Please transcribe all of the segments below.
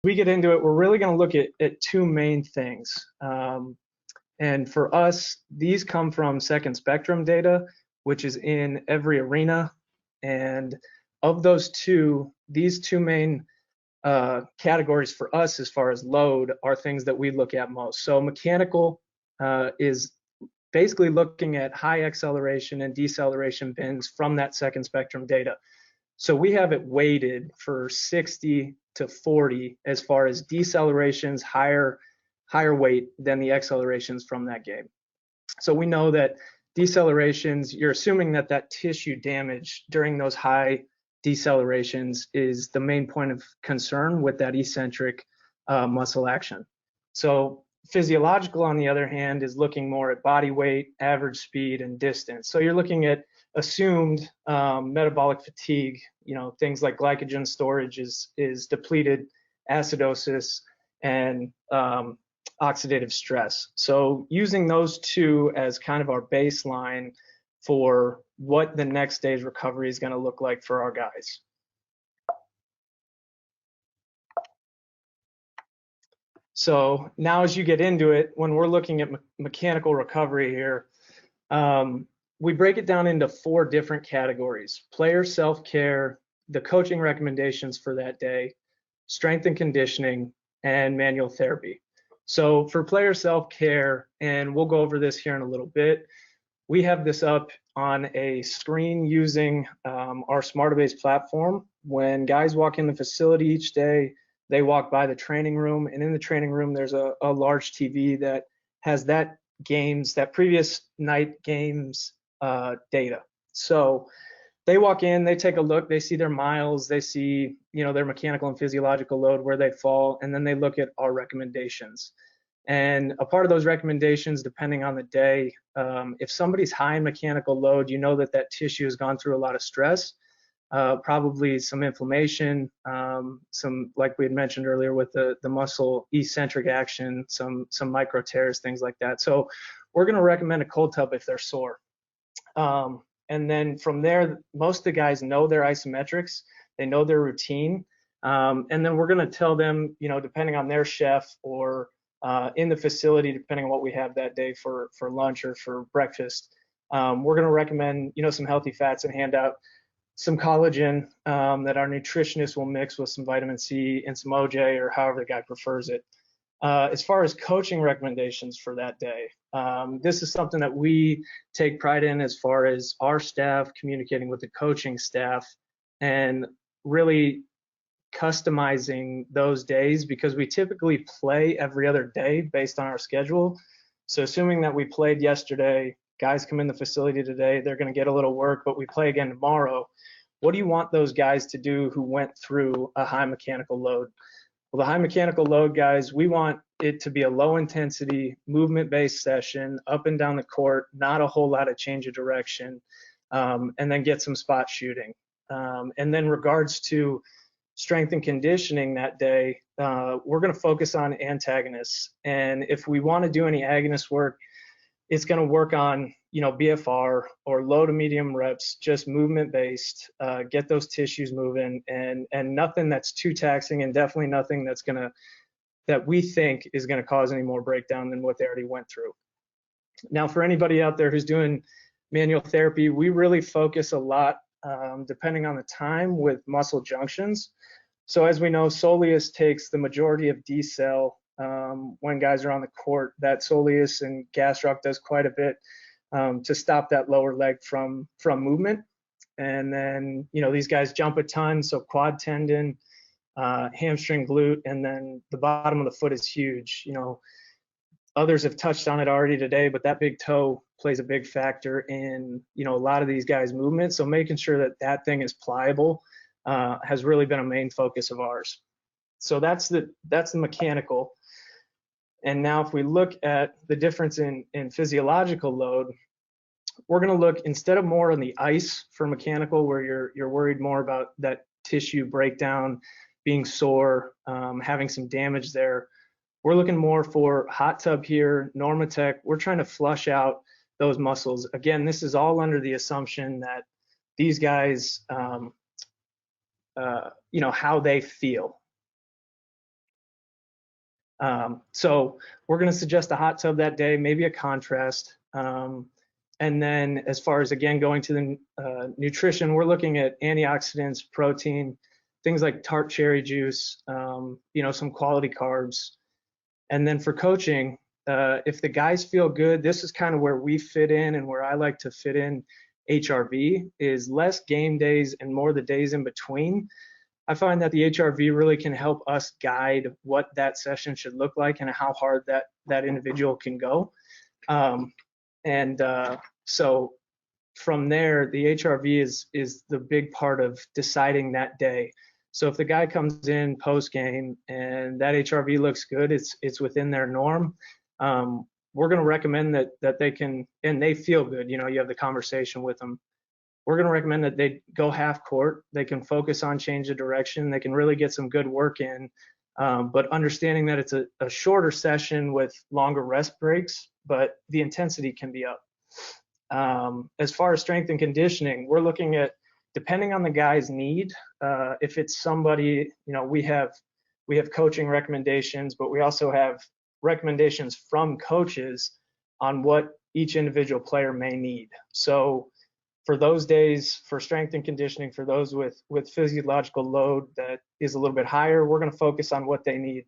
we get into it, we're really going to look at two main things. And for us, these come from second spectrum data, which is in every arena. And of those two, these two main categories for us as far as load are things that we look at most. So mechanical is basically looking at high acceleration and deceleration bins from that second spectrum data. So we have it weighted for 60 to 40 as far as decelerations, higher weight than the accelerations from that game. So we know that decelerations, you're assuming that tissue damage during those high decelerations is the main point of concern with that eccentric muscle action. So physiological, on the other hand, is looking more at body weight, average speed, and distance. So you're looking at assumed metabolic fatigue, things like glycogen storage is depleted, acidosis, and oxidative stress. So using those two as kind of our baseline for what the next day's recovery is going to look like for our guys. So now as you get into it, when we're looking at mechanical recovery here, we break it down into 4 different categories: player self-care, the coaching recommendations for that day, strength and conditioning, and manual therapy. So for player self-care, and we'll go over this here in a little bit, we have this up on a screen using our Smartabase platform. When guys walk in the facility each day, they walk by the training room, and in the training room there's a large TV that has that previous night games data. So they walk in, they take a look, they see their miles, they see their mechanical and physiological load, where they fall, and then they look at our recommendations. And a part of those recommendations, depending on the day, if somebody's high in mechanical load, that tissue has gone through a lot of stress, probably some inflammation, some, like we had mentioned earlier with the muscle eccentric action, some micro tears, things like that. So we're going to recommend a cold tub if they're sore. And then from there, most of the guys know their isometrics, they know their routine. And then we're going to tell them, depending on their chef or in the facility, depending on what we have that day for lunch or for breakfast, we're going to recommend, some healthy fats and hand out some collagen that our nutritionist will mix with some vitamin C and some OJ, or however the guy prefers it. As far as coaching recommendations for that day, this is something that we take pride in as far as our staff communicating with the coaching staff and really customizing those days, because we typically play every other day based on our schedule. So assuming that we played yesterday, guys come in the facility today, they're going to get a little work, but we play again tomorrow. What do you want those guys to do who went through a high mechanical load? Well, the high mechanical load guys, we want it to be a low intensity movement-based session up and down the court, not a whole lot of change of direction, and then get some spot shooting. And then regards to strength and conditioning that day, we're going to focus on antagonists. And if we want to do any agonist work, it's going to work on, BFR or low to medium reps, just movement based, get those tissues moving, and nothing that's too taxing, and definitely nothing that we think is going to cause any more breakdown than what they already went through. Now, for anybody out there who's doing manual therapy, we really focus a lot, depending on the time, with muscle junctions. So as we know, soleus takes the majority of decel when guys are on the court. That soleus and gastroc does quite a bit to stop that lower leg from movement. And then, these guys jump a ton, so quad tendon, hamstring, glute, and then the bottom of the foot is huge. Others have touched on it already today, but that big toe plays a big factor in, a lot of these guys' movement. So making sure that thing is pliable has really been a main focus of ours. So that's the mechanical. And now if we look at the difference in physiological load, we're going to look, instead of more on the ice for mechanical, where you're worried more about that tissue breakdown, being sore, having some damage there, we're looking more for hot tub here, Normatec. We're trying to flush out those muscles. Again, this is all under the assumption that these guys, how they feel. So we're going to suggest a hot tub that day, maybe a contrast. And then as far as, again, going to the nutrition, we're looking at antioxidants, protein, things like tart cherry juice, some quality carbs. And then for coaching, if the guys feel good, this is kind of where we fit in and where I like to fit in HRV, is less game days and more the days in between. I find that the HRV really can help us guide what that session should look like and how hard that individual can go. So from there, the HRV is the big part of deciding that day. So if the guy comes in post game and that HRV looks good, it's within their norm, we're going to recommend that they can, and they feel good. You have the conversation with them. We're going to recommend that they go half court. They can focus on change of direction. They can really get some good work in, but understanding that it's a shorter session with longer rest breaks, but the intensity can be up. As far as strength and conditioning, we're looking at, depending on the guy's need, if it's somebody, we have coaching recommendations, but we also have recommendations from coaches on what each individual player may need. So for those days, for strength and conditioning, for those with physiological load that is a little bit higher, we're going to focus on what they need.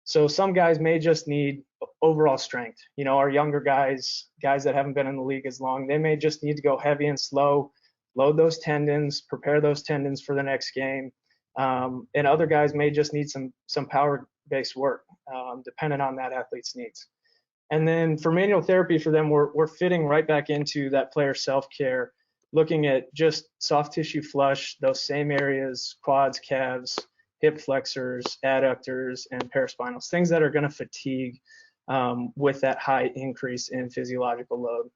So some guys may just need overall strength. Our younger guys that haven't been in the league as long, they may just need to go heavy and slow, load those tendons, prepare those tendons for the next game. And other guys may just need some power-based work, depending on that athlete's needs. And then for manual therapy for them, we're fitting right back into that player self-care, looking at just soft tissue flush, those same areas, quads, calves, hip flexors, adductors, and paraspinals, things that are going to fatigue with that high increase in physiological load.